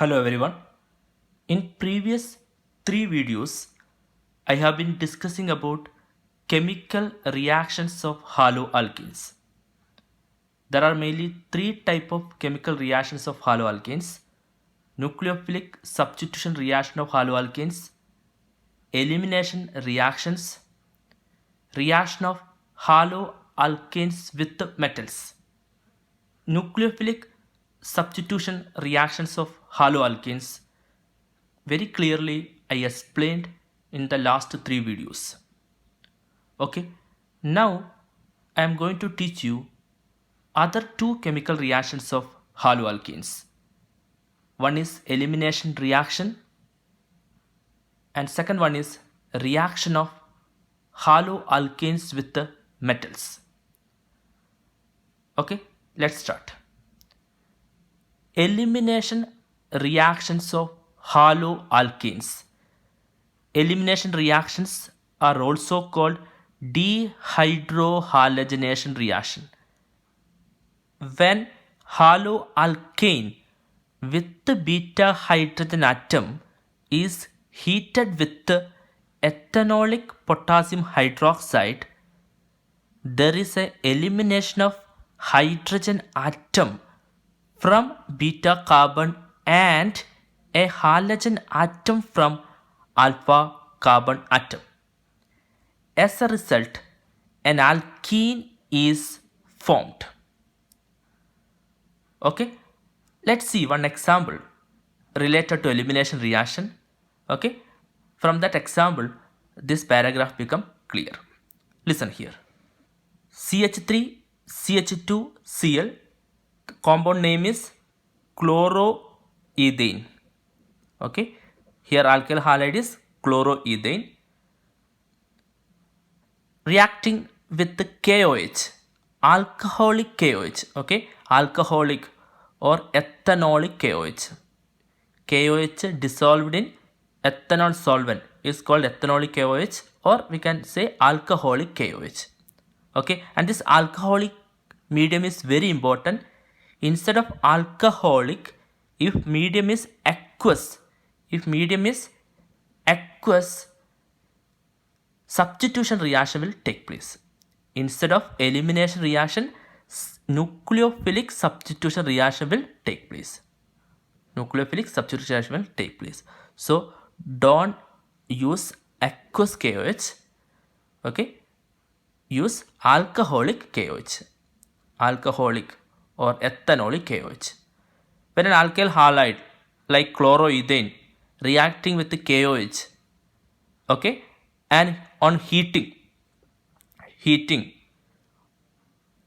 Hello everyone. In previous three videos, I have been discussing about chemical reactions of haloalkanes. There are mainly three type of chemical reactions of haloalkanes: nucleophilic substitution reaction of haloalkanes, elimination reactions, reaction of haloalkanes with metals. Nucleophilic substitution reactions of haloalkanes very clearly I explained in the last three videos. Okay, now I am going to teach you other two chemical reactions of haloalkanes. One is elimination reaction and second one is reaction of haloalkanes with the metals. Okay, let's start. Elimination reactions of haloalkanes. Elimination reactions are also called dehydrohalogenation reaction. When haloalkane with the beta hydrogen atom is heated with ethanolic potassium hydroxide, there is an elimination of hydrogen atom from beta carbon and a halogen atom from alpha carbon atom. As a result, an alkene is formed. Okay, let's see one example related to elimination reaction. Okay, from that example, this paragraph become clear. Listen here. CH3, CH2, Cl. The compound name is chloroethane. Okay, here alkyl halide is chloroethane. Reacting with the KOH, alcoholic KOH. Okay, alcoholic or ethanolic KOH. KOH dissolved in ethanol solvent is called ethanolic KOH, or we can say alcoholic KOH. Okay, and this alcoholic medium is very important. Instead of alcoholic, if medium is aqueous, substitution reaction will take place. Instead of elimination reaction, nucleophilic substitution reaction will take place. So don't use aqueous KOH. Okay, use alcoholic KOH, alcoholic or ethanolic KOH. When an alkyl halide like chloroethane reacting with the KOH, okay, and on heating,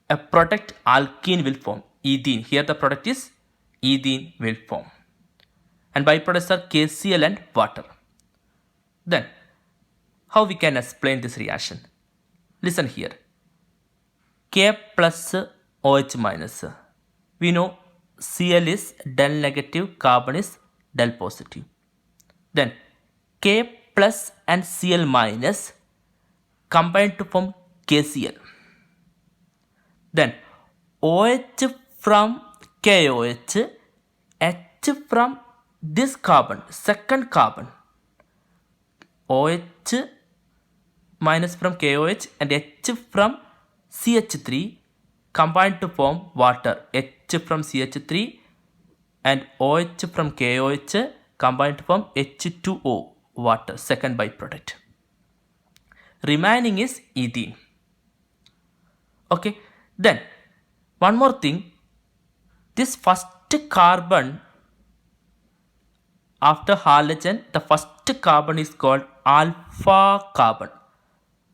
a product alkene will form, ethene. Here the product is ethene will form, and byproducts are KCl and water. Then how we can explain this reaction? Listen here. K plus OH minus. We know Cl is del negative, carbon is del positive. Then K plus and Cl minus combine to form KCl. Then OH from KOH, H from this carbon, second carbon, OH minus from KOH and H from CH3 combined to form water. H from CH3 and OH from KOH combined to form H2O, water, second byproduct. Remaining is ethene. Okay, then one more thing. This first carbon after halogen, the first carbon is called alpha carbon.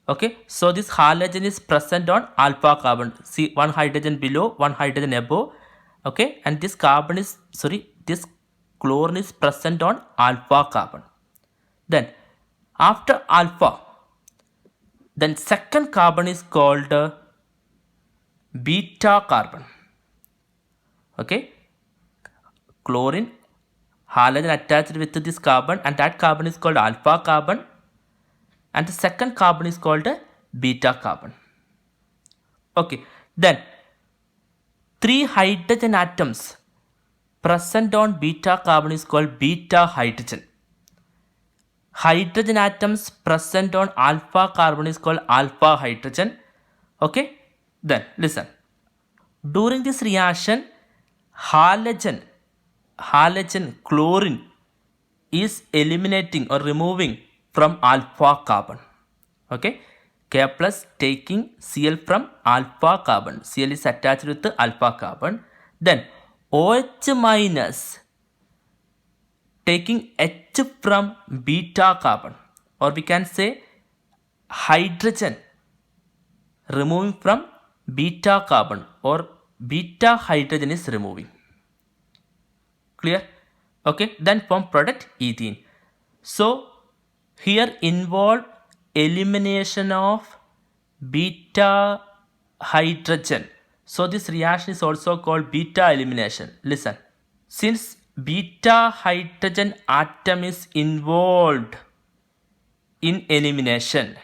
Okay, so this halogen is present on alpha carbon. See, one hydrogen below, one hydrogen above. Okay, and this this chlorine is present on alpha carbon. Then after alpha, then second carbon is called beta carbon. Okay, chlorine, halogen attached with this carbon, and that carbon is called alpha carbon, and the second carbon is called beta carbon. Okay, then three hydrogen atoms present on beta carbon is called beta hydrogen. Hydrogen atoms present on alpha carbon is called alpha hydrogen. Okay, then listen. During this reaction, halogen chlorine is eliminating or removing from alpha carbon. Okay, K plus taking Cl from alpha carbon. Cl is attached with the alpha carbon. Then OH minus taking H from beta carbon, or we can say hydrogen removing from beta carbon, or beta hydrogen is removing. Clear? Okay, then form product ethene. So here involve elimination of beta hydrogen. So this reaction is also called beta elimination. Listen, since beta hydrogen atom is involved in elimination,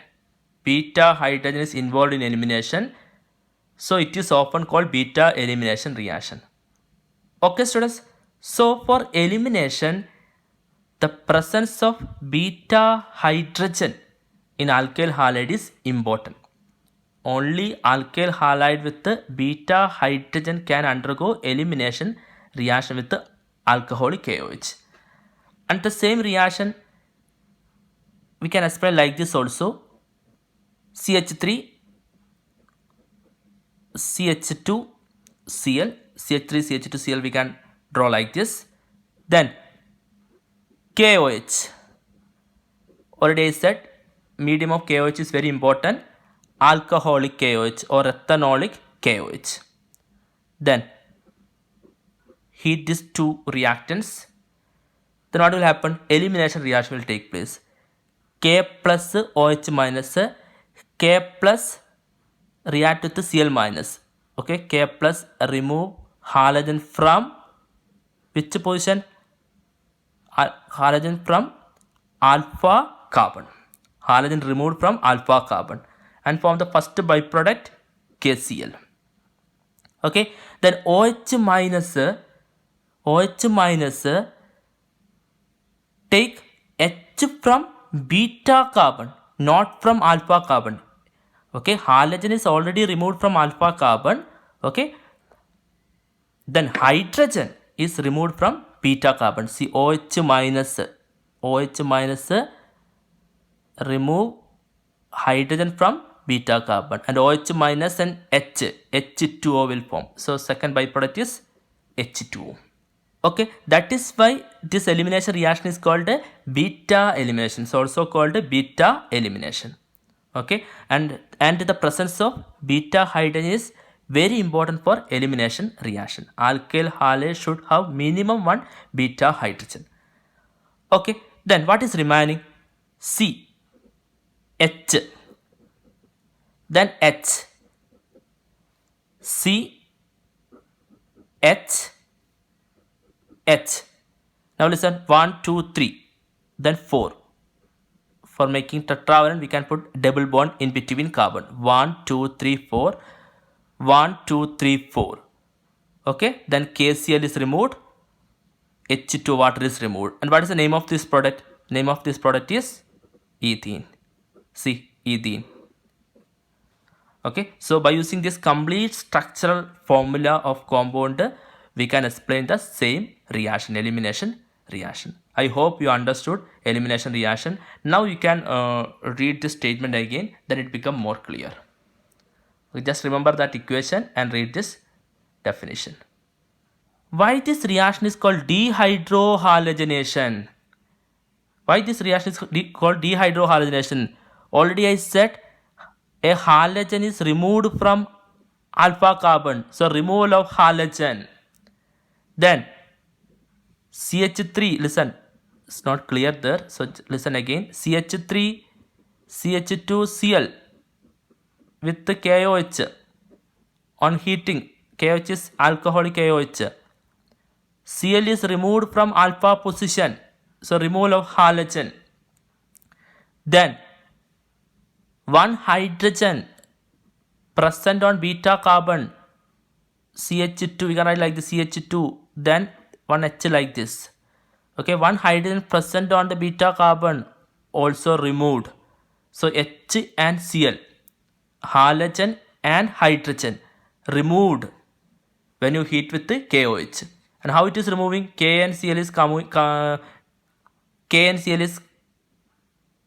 beta hydrogen is involved in elimination, so it is often called beta elimination reaction. Okay students, so for elimination, the presence of beta hydrogen in alkyl halide is important. Only alkyl halide with the beta hydrogen can undergo elimination reaction with the alcoholic KOH. And the same reaction we can explain like this also. CH3 CH2 Cl, CH3 CH2 Cl we can draw like this. Then KOH, already I said medium of KOH is very important, alcoholic KOH or ethanolic KOH. Then heat these two reactants, then what will happen? Elimination reaction will take place. K plus OH minus, K plus react with Cl minus. Okay, K plus remove halogen from which position? Halogen from alpha carbon. Halogen removed from alpha carbon and form the first byproduct KCl. Okay, then OH minus take H from beta carbon, not from alpha carbon. Okay, halogen is already removed from alpha carbon. Okay, then hydrogen is removed from beta carbon. See, OH minus remove hydrogen from beta carbon, and OH minus and H2O will form. So second byproduct is H2O. Okay, that is why this elimination reaction is called a beta elimination. It's also called a beta elimination. Okay, and the presence of beta hydrogen is very important for elimination reaction. Alkyl halide should have minimum one beta hydrogen. Okay, then what is remaining? C, H, then H, C, H, H. Now listen, 1, 2, 3, then 4. For making tetravalent, we can put double bond in between carbon. 1, 2, 3, 4. 1, 2, 3, 4. Okay, then KCl is removed. H2 water is removed. And what is the name of this product? Name of this product is ethene. See, ethene. Okay, so by using this complete structural formula of compound, we can explain the same reaction, elimination reaction. I hope you understood elimination reaction. Now you can read this statement again, then it become more clear. Just remember that equation and read this definition. Why this reaction is called dehydrohalogenation? Why this reaction is called dehydrohalogenation? Already I said a halogen is removed from alpha carbon. So removal of halogen. Then CH3, listen, it's not clear there. So listen again. CH3, CH2Cl with the KOH on heating. KOH is alcoholic KOH. Cl is removed from alpha position. So removal of halogen. Then one hydrogen present on beta carbon, CH2, we can write like the CH2. Then one H like this. Okay, one hydrogen present on the beta carbon also removed. So H and Cl, halogen and hydrogen removed when you heat with the KOH. And how it is removing? K and Cl is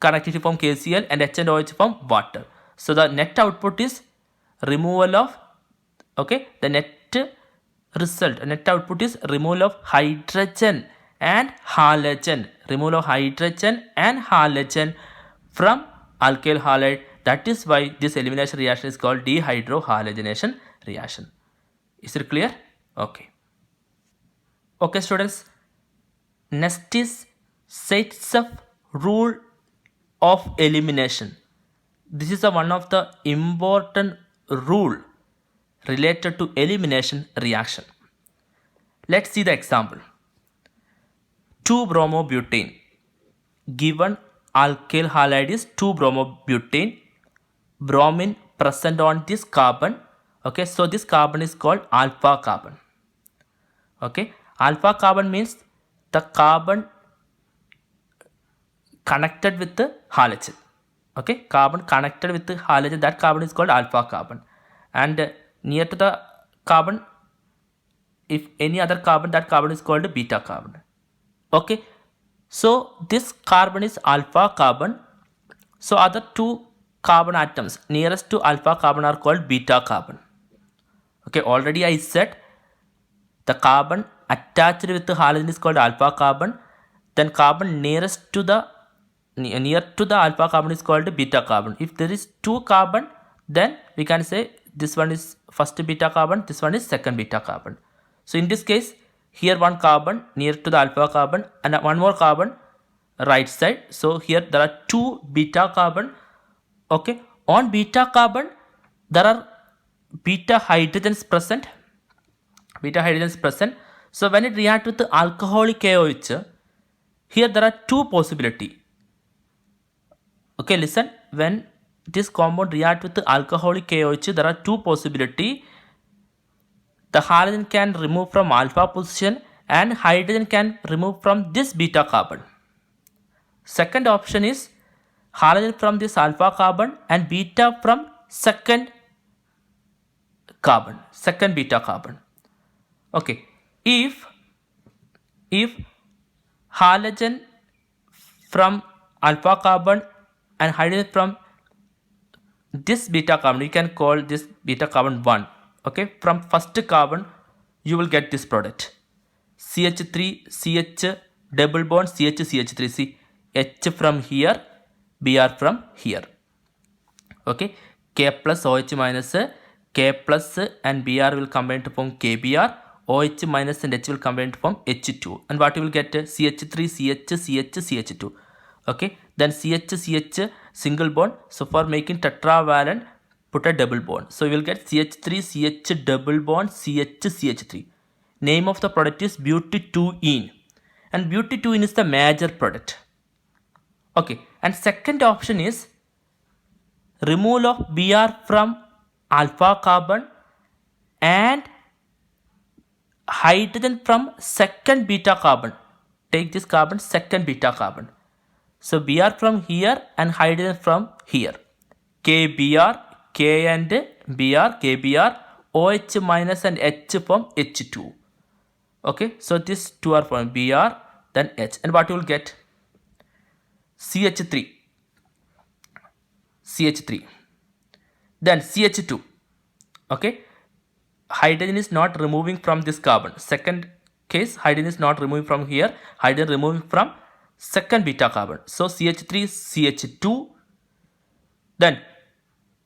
connected to form KCl and H and OH form water. So the net output is removal of, okay, the net result, net output is removal of hydrogen and halogen, removal of hydrogen and halogen from alkyl halide. That is why this elimination reaction is called dehydrohalogenation reaction. Is it clear? Okay. Okay, students. Next is sets of rule of elimination. This is one of the important rule related to elimination reaction. Let's see the example. 2-bromobutane. Given alkyl halide is 2-bromobutane. Bromine present on this carbon. Okay, so this carbon is called alpha carbon. Okay, alpha carbon means the carbon connected with the halogen. Okay, carbon connected with the halogen, that carbon is called alpha carbon. And near to the carbon, if any other carbon, that carbon is called beta carbon. Okay, so this carbon is alpha carbon. So other two carbon atoms nearest to alpha carbon are called beta carbon. Okay, already I said the carbon attached with the halogen is called alpha carbon. Then carbon nearest to the near to the alpha carbon is called beta carbon. If there is two carbon, then we can say this one is first beta carbon, this one is second beta carbon. So in this case, here one carbon near to the alpha carbon and one more carbon right side. So here there are two beta carbon. Okay, on beta carbon there are beta hydrogens present. Beta hydrogens present. So when it reacts with the alcoholic KOH, here there are two possibilities. Okay, listen. When this compound reacts with the alcoholic KOH, there are two possibilities. The halogen can remove from alpha position and hydrogen can remove from this beta carbon. Second option is halogen from this alpha carbon and beta from second carbon, second beta carbon. Okay, if halogen from alpha carbon and hydrogen from this beta carbon, you can call this beta carbon 1. Okay, from first carbon you will get this product CH3 CH double bond CH CH3. See, H from here, Br from here. Okay, K plus OH minus, K plus and Br will combine to form KBr. OH minus and H will combine to form H2. And what you will get? CH3 CH CH CH2. Okay, then CH CH single bond. So for making tetravalent, put a double bond. So you will get CH3 CH double bond CH CH3. Name of the product is butadiene. And butadiene is the major product. Okay, and second option is removal of Br from alpha carbon and hydrogen from second beta carbon. Take this carbon, second beta carbon. So Br from here and hydrogen from here. KBr, K and Br, KBr, OH minus and H from H2. Okay, so these two are from Br, then H. And what you will get? CH3. CH3. Then CH2. Okay. Hydrogen is not removing from this carbon. Second case, hydrogen is not removing from here. Hydrogen removing from second beta carbon. So CH3, CH2. Then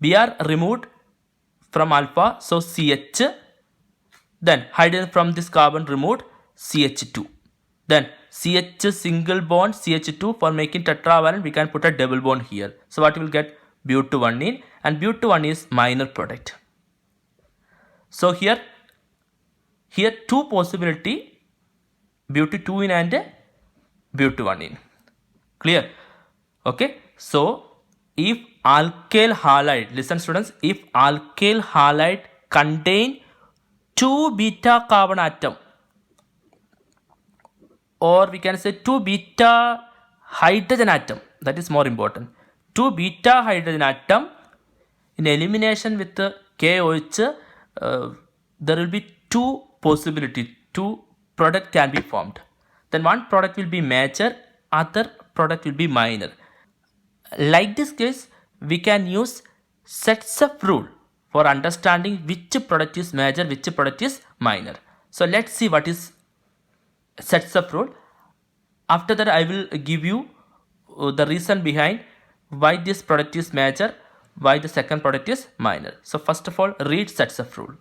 Br removed from alpha. So CH. Then hydrogen from this carbon removed, CH2. Then CH single bond CH2, for making tetravalent we can put a double bond here. So what we will get? Butadiene, and butadiene is minor product. So here two possibility, butadiene and butadiene. Clear? Okay. So if alkyl halide, listen students, if alkyl halide contain two beta carbon atom, or we can say 2 beta hydrogen atom. That is more important. 2 beta hydrogen atom in elimination with the KOH, there will be two possibilities. Two product can be formed. Then one product will be major, other product will be minor. Like this case, we can use sets of rule for understanding which product is major, which product is minor. So let's see what is sets of rule. After that, I will give you the reason behind why this product is major, why the second product is minor. So first of all, read sets of rule.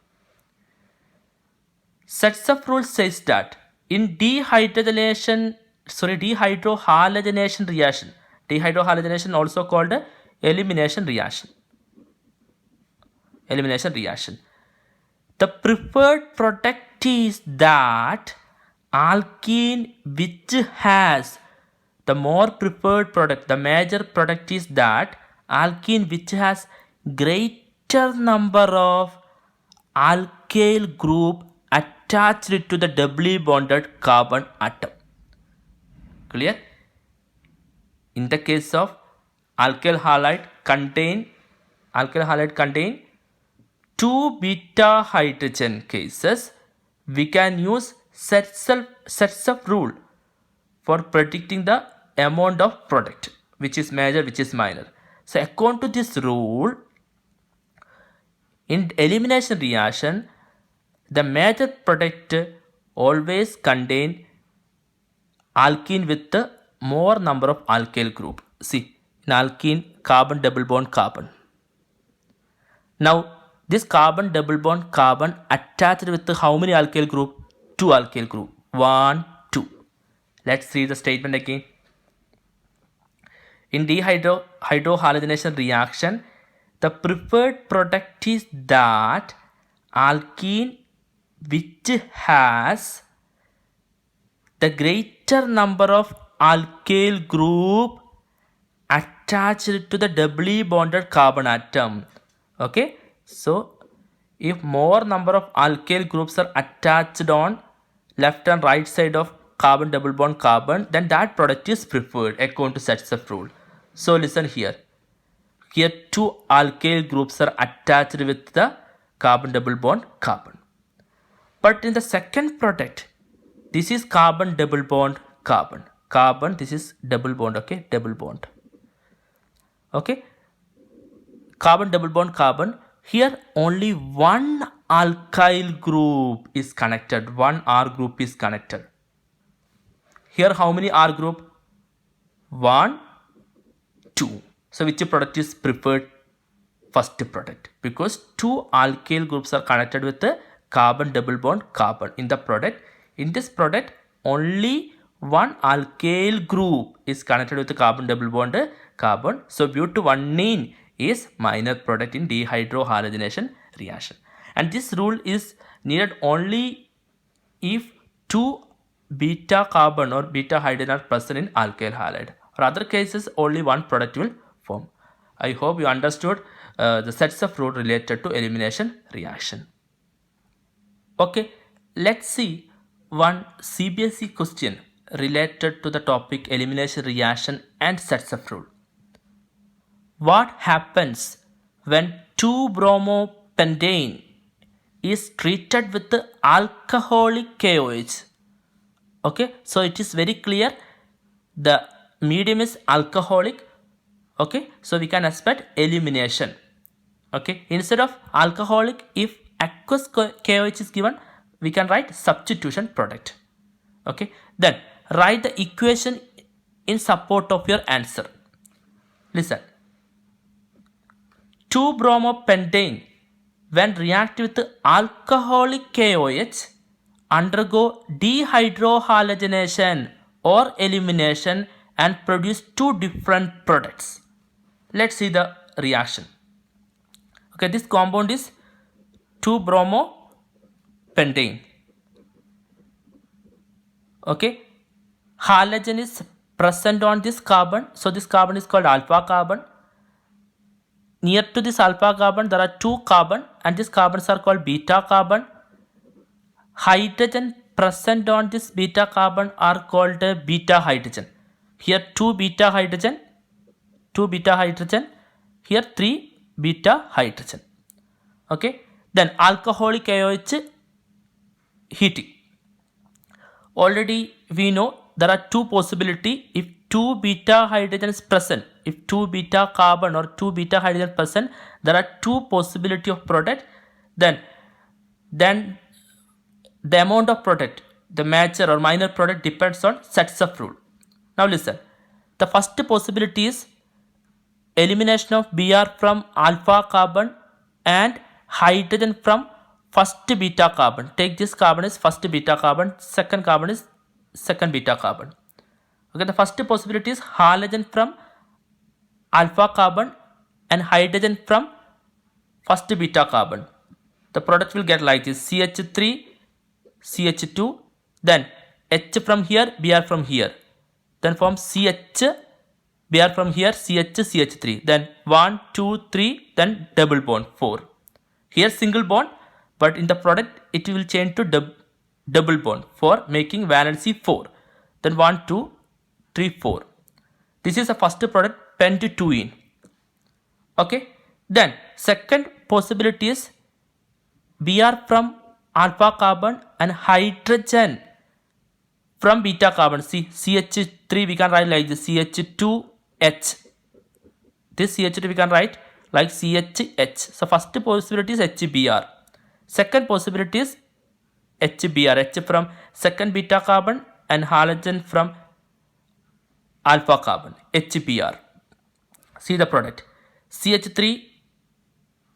Sets of rule says that in dehydrogenation reaction also called elimination reaction. The preferred product is that alkene which has the more preferred product, the major product is that alkene which has greater number of alkyl group attached to the doubly bonded carbon atom. Clear? In the case of alkyl halide contain 2 beta hydrogen cases, we can use sets of rule for predicting the amount of product, which is major, which is minor. So according to this rule, in elimination reaction, the major product always contain alkene with the more number of alkyl group. See, in alkene, carbon double bond carbon. Now, this carbon double bond carbon attached with how many alkyl group? 2 alkyl group. 1, 2. Let's read the statement again. In dehydrohalogenation reaction, the preferred product is that alkene which has the greater number of alkyl group attached to the doubly bonded carbon atom. Okay, so if more number of alkyl groups are attached on left and right side of carbon double bond carbon, then that product is preferred according to sets of rule. So listen here. Here 2 alkyl groups are attached with the carbon double bond carbon. But in the second product, this is carbon double bond carbon. Carbon, this is double bond, okay? Double bond. Okay? Carbon double bond carbon. Here only one alkyl group is connected. One R group is connected. Here how many R group? 1, 2. So which product is preferred? First product. Because 2 alkyl groups are connected with the carbon double bond carbon in the product. In this product, only one alkyl group is connected with the carbon double bond carbon. So butyl-1-ene is minor product in dehydrohalogenation reaction. And this rule is needed only if 2 beta carbon or beta hydrogen are present in alkyl halide. For other cases, only one product will form. I hope you understood the sets of rule related to elimination reaction. Okay, let's see one CBSE question related to the topic elimination reaction and sets of rule. What happens when 2-bromopentane is treated with the alcoholic KOH? Okay, so it is very clear the medium is alcoholic. Okay, so we can expect elimination. Okay, instead of alcoholic, if aqueous KOH is given, we can write substitution product. Okay, then write the equation in support of your answer. Listen, 2-bromopentane when react with alcoholic KOH undergo dehydrohalogenation or elimination and produce 2 different products. Let's see the reaction. Okay, this compound is 2-bromopentane. Okay, halogen is present on this carbon, so this carbon is called alpha carbon. Near to this alpha carbon there are 2 carbon and these carbons are called beta carbon. Hydrogen present on this beta carbon are called beta hydrogen. Here 2 beta hydrogen, here 3 beta hydrogen. Okay, then alcoholic AOH heating. Already we know there are two possibility. If 2 beta hydrogen is present, if 2 beta carbon or 2 beta hydrogen present, there are two possibility of product. Then the amount of product, the major or minor product, depends on sets of rule. Now listen, the first possibility is elimination of Br from alpha carbon and hydrogen from first beta carbon. Take this carbon is first beta carbon, second carbon is second beta carbon. Okay, the first possibility is halogen from alpha carbon and hydrogen from first beta carbon. The product will get like this: CH3, CH2, then H from here, Br from here, then form CH, Br from here, CH, CH3, then 1, 2, 3, then double bond 4. Here single bond, but in the product it will change to double bond for making valency 4. Then 1, 2, 3, 4. This is the first product, pent-2-ene. Okay. Then second possibility is Br from alpha carbon and hydrogen from beta carbon. See, CH3 we can write like this: CH2H. This CH2 we can write like CHH. So first possibility is HBr. Second possibility is HBr. H from second beta carbon and halogen from alpha carbon. HBr. See the product: CH3,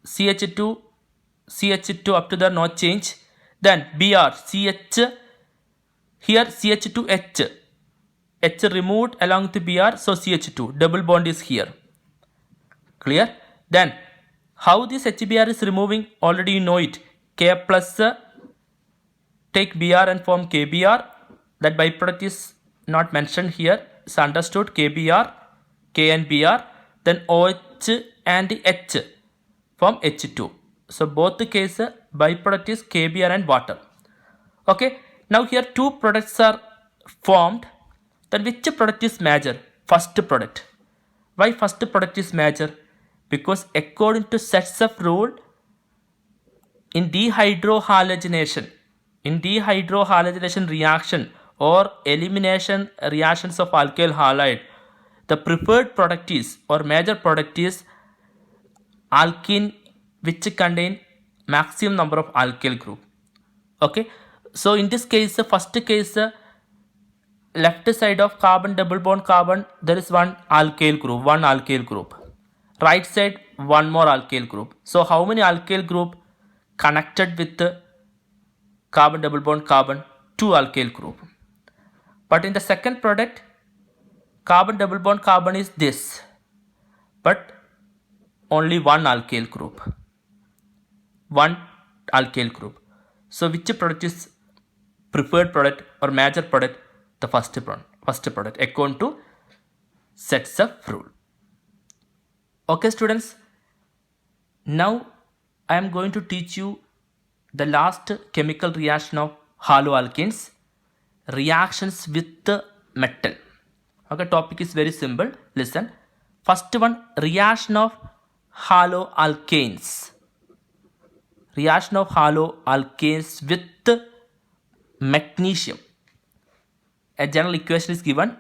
CH2, CH2 up to there, no change. Then Br, CH, here CH2H, H removed along with Br, so CH2, double bond is here. Clear? Then how this HBr is removing, already you know it. K plus, take Br and form KBr. That byproduct is not mentioned here, it's understood. KBr, K and Br, then OH and H form H2. So both the cases byproduct is KBr and water. Okay, now here two products are formed. Then which product is major? First product. Why first product is major? Because according to sets of rule, in dehydrohalogenation reaction or elimination reactions of alkyl halide, the preferred product is, or major product is, alkene which contain maximum number of alkyl group. Okay, so in this case, the first case, left side of carbon double bond carbon, there is one alkyl group. Right side, one more alkyl group. So how many alkyl group connected with the carbon double bond carbon? 2 alkyl group. But in the second product, carbon double bond carbon is this, but only one alkyl group. So which product is preferred product or major product? The first product according to sets of rule. Okay students, now I am going to teach you the last chemical reaction of haloalkanes, reactions with the metal. Okay, topic is very simple. Listen, first one, reaction of haloalkanes. Reaction of haloalkanes with magnesium. A general equation is given: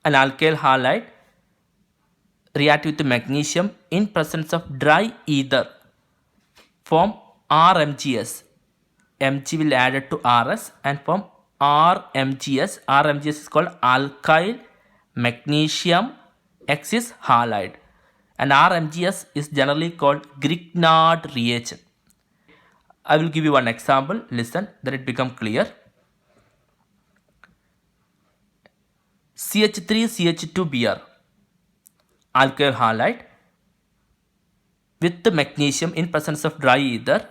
an alkyl halide react with magnesium in presence of dry ether, form RMGS. Mg will add it to Rs and form RMGS. RMGS is called alkyl magnesium X is halide, and RMGS is generally called Grignard reagent. I will give you one example. Listen, then it become clear. CH3CH2Br, alkyl halide with the magnesium in presence of dry ether.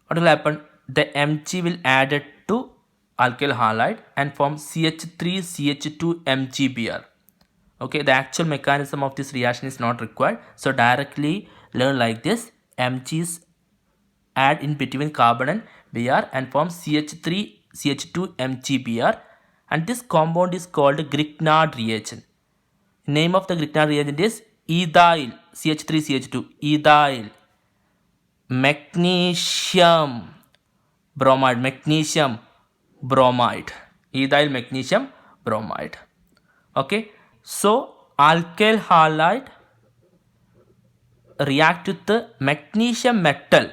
What will happen? The Mg will add it to alkyl halide and form CH3CH2MgBr. Okay, the actual mechanism of this reaction is not required, so directly learn like this: Mg is add in between carbon and Br and form CH3 CH2 MgBr, and this compound is called Grignard reagent. Name of the Grignard reagent is ethyl CH3CH2, ethyl magnesium bromide, ethyl magnesium bromide. Okay, so alkyl halide react with the magnesium metal.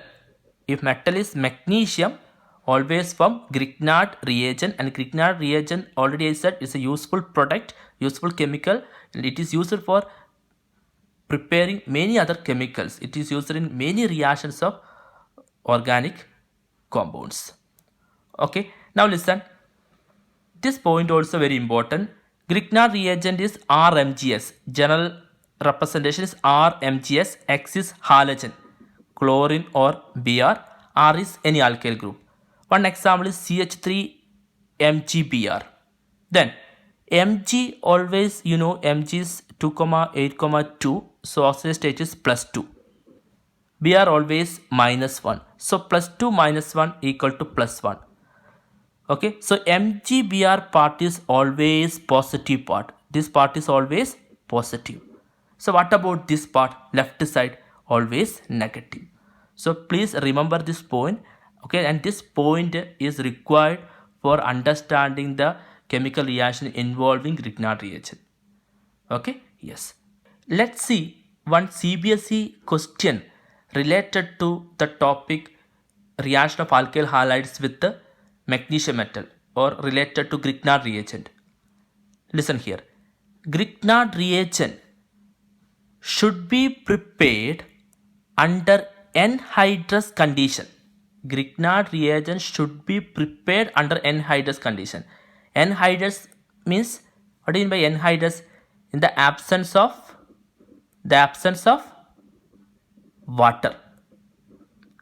If metal is magnesium, always form Grignard reagent, and Grignard reagent already I said is a useful product, useful chemical, and it is used for preparing many other chemicals. It is used in many reactions of organic compounds. Okay, now listen. This point also very important. Grignard reagent is RMGS. General representation is RMGS. X is halogen, chlorine or Br. R is any alkyl group. One example is CH3 MgBr. Then Mg always Mg is 2,8,2. So oxidation state is +2. Br always -1. So +2 -1 equal to +1. Okay, so MgBr part is always positive part. This part is always positive. So what about this part, left side, always negative. So please remember this point. Okay, and this point is required for understanding the chemical reaction involving Grignard reagent. Okay, yes. Let's see one CBSE question related to the topic reaction of alkyl halides with the magnesium metal or related to Grignard reagent. Listen here. Grignard reagent should be prepared under anhydrous condition. Grignard reagent should be prepared under anhydrous condition. Anhydrous means, what do you mean by anhydrous? In the absence of water.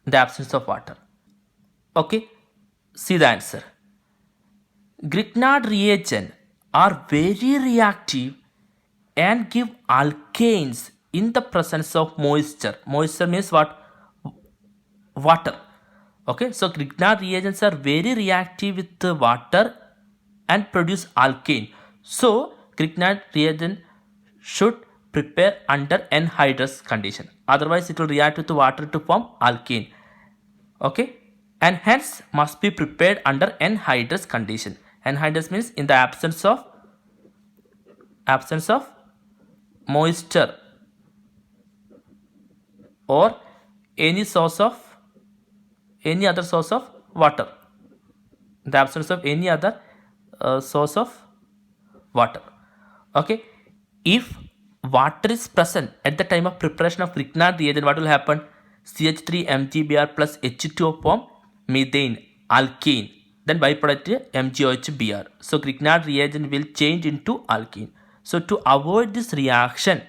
The absence of water. Okay, see the answer. Grignard reagent are very reactive and give alkanes in the presence of moisture. Moisture means what? Water. Okay, so Grignard reagents are very reactive with the water and produce alkane. So Grignard reagent should prepare under anhydrous condition. Otherwise it will react with the water to form alkane. Okay, and hence must be prepared under anhydrous condition. Anhydrous means in the absence of moisture or any other source of water. In the absence of any other source of water. Okay, if water is present at the time of preparation of Grignard reagent, what will happen? CH3 MgBr plus H2O form methane, alkane. Then byproduct MgOH-Br. So Grignard reagent will change into alkene. So to avoid this reaction,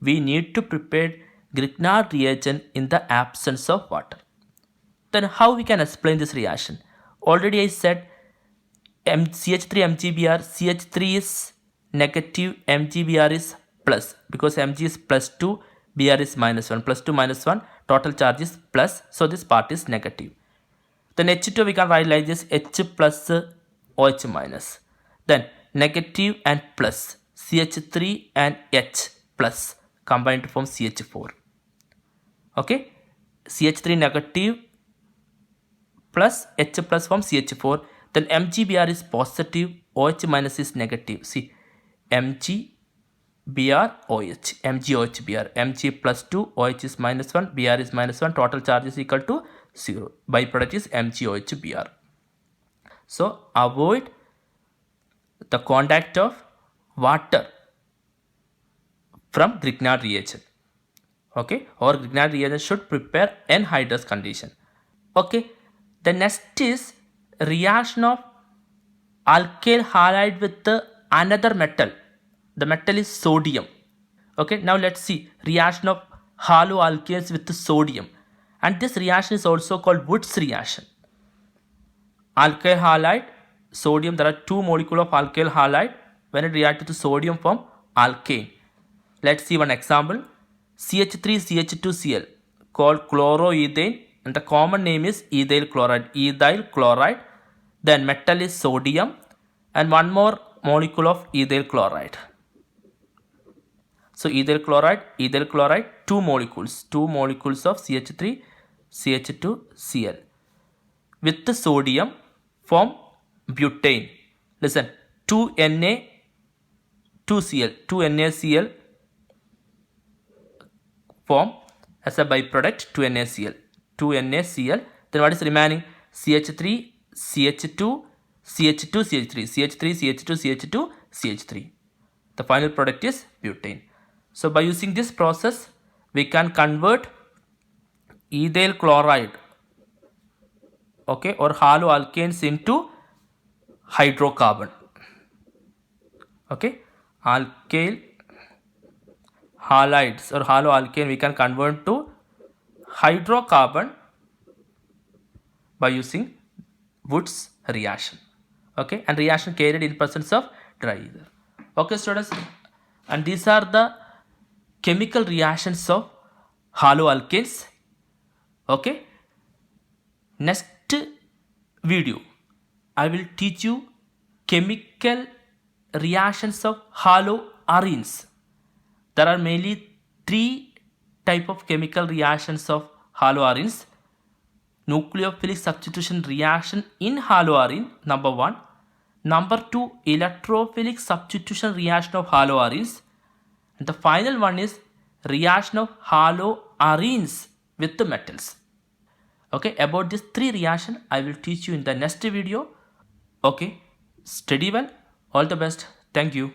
we need to prepare Grignard reagent in the absence of water. Then how we can explain this reaction? Already I said CH3 MgBr, CH3 is negative, MgBr is plus, because Mg is +2, Br is -1. +2 -1, total charge is plus, so this part is negative. Then H2 we can write like this, H plus OH minus. Then negative and plus, CH3 and H plus combined to form CH4. Okay, CH3 negative plus H plus form CH4. Then MgBr is positive, OH minus is negative. See, MgBr-OH, MgOH-Br, Mg +2, OH is -1, Br is -1, total charge is equal to 0. Byproduct is MgOH-Br. So avoid the contact of water from Grignard reagent. Okay, or Grignard reagent should prepare anhydrous condition. Okay, the next is reaction of alkyl halide with another metal. The metal is sodium. Okay, now let's see reaction of haloalkanes with sodium, and this reaction is also called Wurtz reaction. Alkyl halide, sodium, there are two molecules of alkyl halide. When it reacts with sodium form alkane. Let's see one example. CH3CH2Cl called chloroethane, and the common name is ethyl chloride. Then metal is sodium, and one more molecule of ethyl chloride. So ethyl chloride, two molecules of CH3, CH2, Cl with the sodium form butane. Listen, 2Na, 2Cl, 2NaCl form as a byproduct 2NaCl. Then what is remaining? CH3, CH2, CH2, CH3, CH3, CH2, CH2, CH3. The final product is butane. So by using this process, we can convert ethyl chloride, okay, or haloalkanes into hydrocarbon. Okay, alkyl halides or haloalkane we can convert to hydrocarbon by using Wood's reaction. Okay, and reaction carried in presence of dry ether. Okay, students, and these are the chemical reactions of haloalkanes. Okay, next video I will teach you chemical reactions of haloarenes. There are mainly 3 type of chemical reactions of haloarenes. Nucleophilic substitution reaction in haloarene, number 1. Number 2, electrophilic substitution reaction of haloarenes. And the final one is reaction of haloarenes with the metals. Okay, about these 3 reactions I will teach you in the next video. Okay, study well. All the best. Thank you.